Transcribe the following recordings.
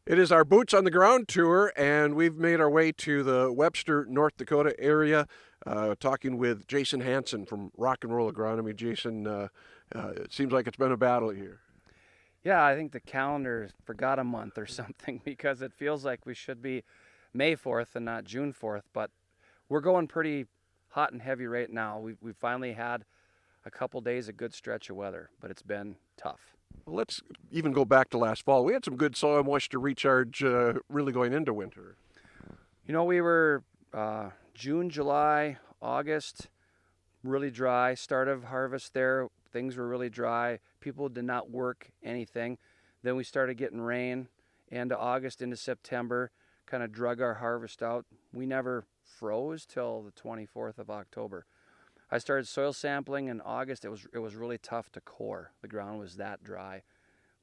It is our Boots on the Ground tour, and we've made our way to the Webster, North Dakota area, talking with Jason Hanson from Rock and Roll Agronomy. Jason, it seems like it's been a battle here. Yeah, I think the calendar forgot a month or something because it feels like we should be May 4th and not June 4th, but we're going pretty hot and heavy right now. We finally had a couple days a good stretch of weather, but it's been tough. Well, let's even go back to last fall. We had some good soil moisture recharge really going into winter. We were June, July, August, really dry. Start of harvest there, things were really dry. People did not work anything. Then we started getting rain, into August, into September, kind of drug our harvest out. We never froze till the 24th of October. I started soil sampling in August. It was really tough to core. The ground was that dry.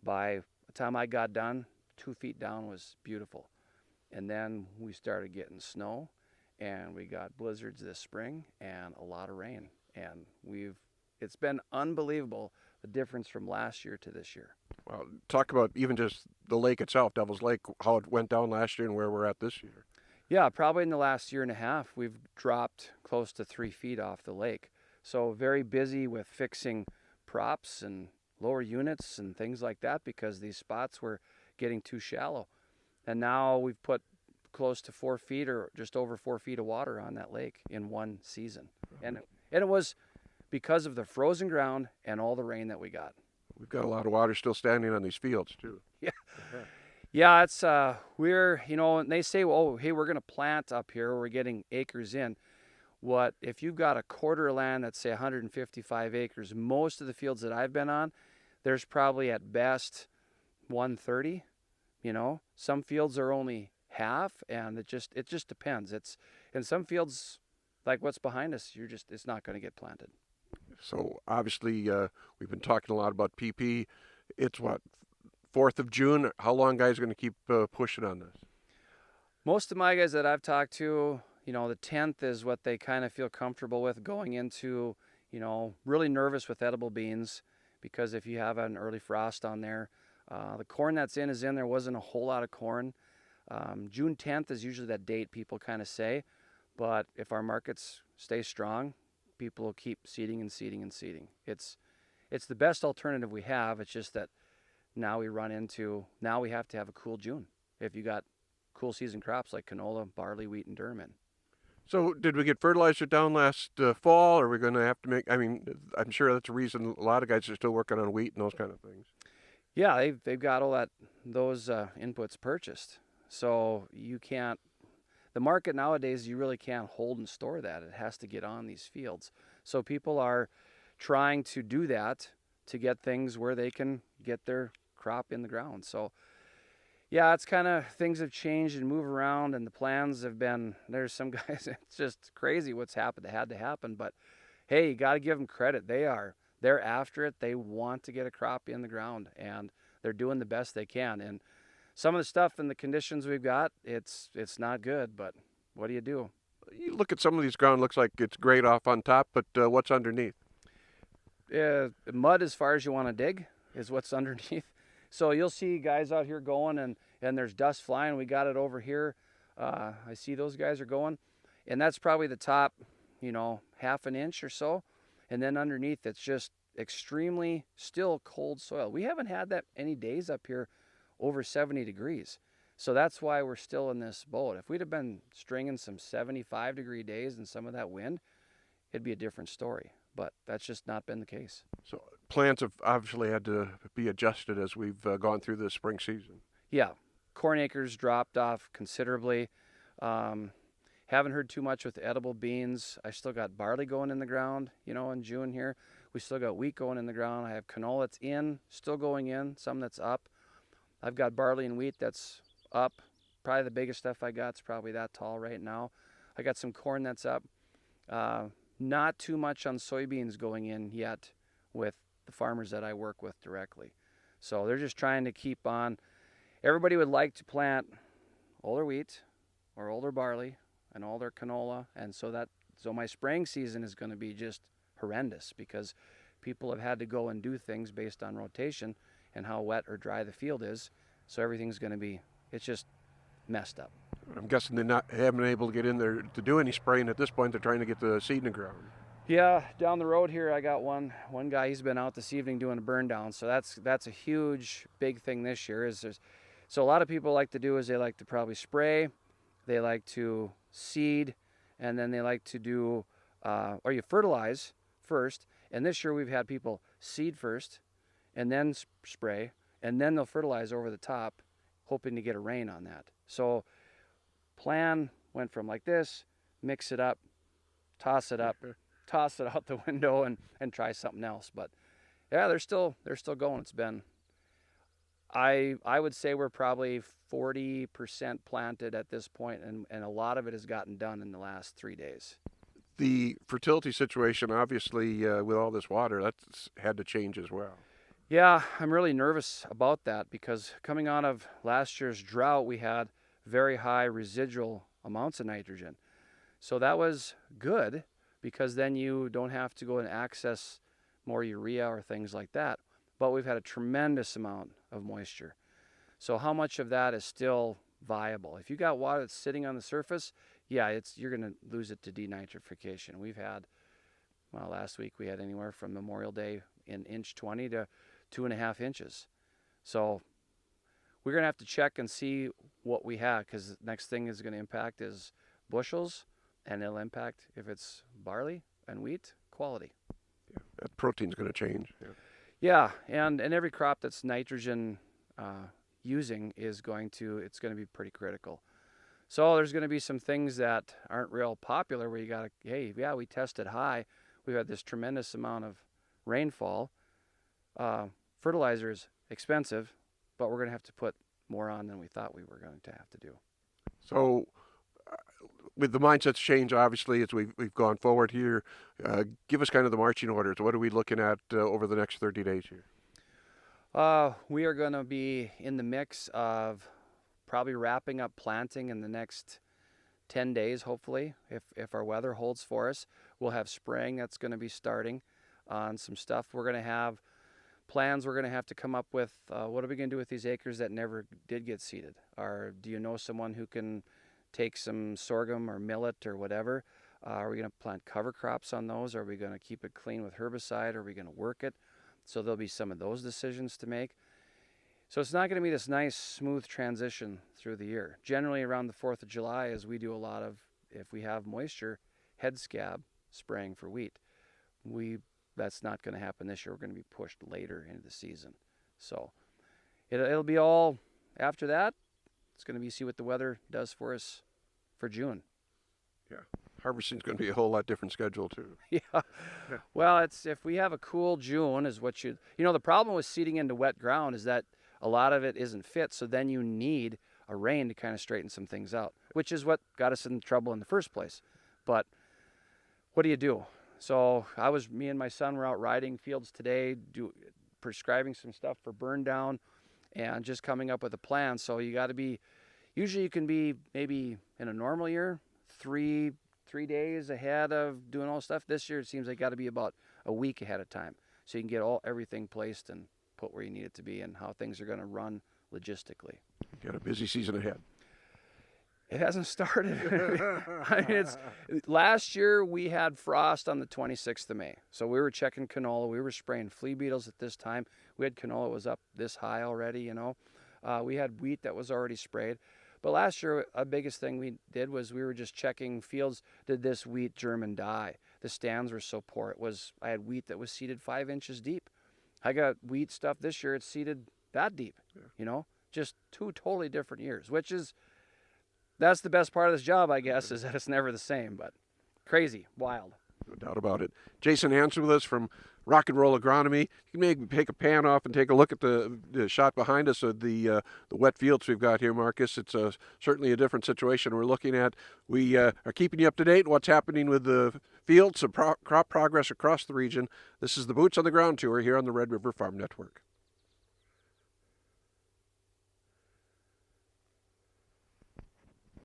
By the time I got done, 2 feet down was beautiful. And then we started getting snow, and we got blizzards this spring and a lot of rain. And it's been unbelievable the difference from last year to this year. Well, talk about even just the lake itself, Devil's Lake, how it went down last year and where we're at this year. Yeah, probably in the last year and a half, we've dropped close to 3 feet off the lake. So very busy with fixing props and lower units and things like that because these spots were getting too shallow. And now we've put close to 4 feet or just over 4 feet of water on that lake in one season. And it was because of the frozen ground and all the rain that we got. We've got a lot of water still standing on these fields, too. Yeah. Yeah, it's and they say, "Oh, hey, we're going to plant up here. We're getting acres in." What if you've got a quarter of land that's say 155 acres? Most of the fields that I've been on, there's probably at best 130. Some fields are only half, and it just depends. It's in some fields like what's behind us, it's not going to get planted. So obviously, we've been talking a lot about PP. It's what, 4th of June? How long, guys, are going to keep pushing on this? Most of my guys that I've talked to, the 10th is what they kind of feel comfortable with going into, really nervous with edible beans because if you have an early frost on there, the corn that's in is in. There wasn't a whole lot of corn. June 10th is usually that date people kind of say, but if our markets stay strong, people will keep seeding and seeding and seeding. It's the best alternative we have. It's just that now we have to have a cool June if you got cool season crops like canola, barley, wheat, and durum in. So did we get fertilizer down last fall? Or are we going to have to I'm sure that's a reason a lot of guys are still working on wheat and those kind of things. Yeah, they've got all those inputs purchased. So the market nowadays, you really can't hold and store that. It has to get on these fields. So people are trying to do that to get things where they can get their crop in the ground. So yeah, it's kind of things have changed and move around, and the plans have been. There's some guys. It's just crazy what's happened. It had to happen, but hey, you got to give them credit. They're after it. They want to get a crop in the ground, and they're doing the best they can. And some of the stuff and the conditions we've got, it's not good. But what do you do? You look at some of these ground, looks like it's great off on top, but what's underneath? Mud as far as you want to dig is what's underneath. So you'll see guys out here going, and there's dust flying. We got it over here. I see those guys are going, and that's probably the top, half an inch or so. And then underneath, it's just extremely still cold soil. We haven't had that any days up here over 70 degrees. So that's why we're still in this boat. If we'd have been stringing some 75-degree days and some of that wind, it'd be a different story. But that's just not been the case. So plants have obviously had to be adjusted as we've gone through the spring season. Yeah, corn acres dropped off considerably. Haven't heard too much with edible beans. I still got barley going in the ground, in June here. We still got wheat going in the ground. I have canola that's in, still going in, some that's up. I've got barley and wheat that's up. Probably the biggest stuff I got is probably that tall right now. I got some corn that's up. Not too much on soybeans going in yet with the farmers that I work with directly. So they're just trying to keep on. Everybody would like to plant all their wheat or all their barley and all their canola. And so my spring season is going to be just horrendous because people have had to go and do things based on rotation and how wet or dry the field is. So everything's going to be It's just messed up. I'm guessing haven't been able to get in there to do any spraying at this point. They're trying to get the seed in the ground. Yeah, down the road here, I got one guy. He's been out this evening doing a burn down. So that's a huge, big thing this year. So a lot of people like to do is they like to probably spray, they like to seed, and then they like to do or you fertilize first. And this year we've had people seed first, and then spray, and then they'll fertilize over the top, hoping to get a rain on that. So plan went from like this, mix it up, toss it up, toss it out the window, and try something else. But yeah, they're still going. It's been, I would say we're probably 40% planted at this point, and a lot of it has gotten done in the last 3 days. The fertility situation, obviously, with all this water, that's had to change as well. Yeah, I'm really nervous about that because coming out of last year's drought, we had very high residual amounts of nitrogen. So that was good because then you don't have to go and access more urea or things like that. But we've had a tremendous amount of moisture. So how much of that is still viable? If you got water that's sitting on the surface, yeah, you're going to lose it to denitrification. We've had, well, last week we had anywhere from Memorial Day in 1.20 inches to 2.5 inches. So we're going to have to check and see what we have, because the next thing is going to impact is bushels, and it'll impact, if it's barley and wheat, quality. Yeah, that protein's going to change. Yeah, and every crop that's nitrogen using it's going to be pretty critical. So there's going to be some things that aren't real popular where you got to, hey, yeah, we tested high. We've had this tremendous amount of rainfall. Fertilizer is expensive, but we're going to have to put more on than we thought we were going to have to do. So with the mindset's change, obviously, as we've gone forward here, give us kind of the marching orders. What are we looking at over the next 30 days here? We are going to be in the mix of probably wrapping up planting in the next 10 days, hopefully, if our weather holds for us. We'll have spraying that's going to be starting on some stuff. We're going to have plans we're going to have to come up with. What are we going to do with these acres that never did get seeded? Or do you know someone who can take some sorghum or millet or whatever? Are we going to plant cover crops on those? Are we going to keep it clean with herbicide? Are we going to work it? So there'll be some of those decisions to make. So it's not going to be this nice, smooth transition through the year. Generally around the 4th of July, as we do a lot of, if we have moisture, head scab spraying for wheat. That's not going to happen this year. We're going to be pushed later into the season. So it'll be all after that. It's going to be see what the weather does for us for June. Yeah. Harvesting's going to be a whole lot different schedule too. Yeah. Well, if we have a cool June is what the problem with seeding into wet ground is that a lot of it isn't fit. So then you need a rain to kind of straighten some things out, which is what got us in trouble in the first place. But what do you do? So me and my son were out riding fields today, prescribing some stuff for burn down and just coming up with a plan. So you got to be, usually you can be maybe in a normal year, three days ahead of doing all stuff. This year it seems like got to be about a week ahead of time. So you can get everything placed and put where you need it to be and how things are going to run logistically. You got a busy season ahead. It hasn't started. I mean, last year we had frost on the 26th of May. So we were checking canola. We were spraying flea beetles at this time. We had canola that was up this high already, We had wheat that was already sprayed. But last year, a biggest thing we did was we were just checking fields. Did this wheat germ and die? The stands were so poor. I had wheat that was seeded 5 inches deep. I got wheat stuff this year. It's seeded that deep, Just two totally different years, that's the best part of this job, I guess, is that it's never the same, but crazy, wild. No doubt about it. Jason Hanson with us from Rock and Roll Agronomy. You can maybe take a pan off and take a look at the shot behind us of the wet fields we've got here, Marcus. It's certainly a different situation we're looking at. We are keeping you up to date on what's happening with the fields, crop progress across the region. This is the Boots on the Ground tour here on the Red River Farm Network.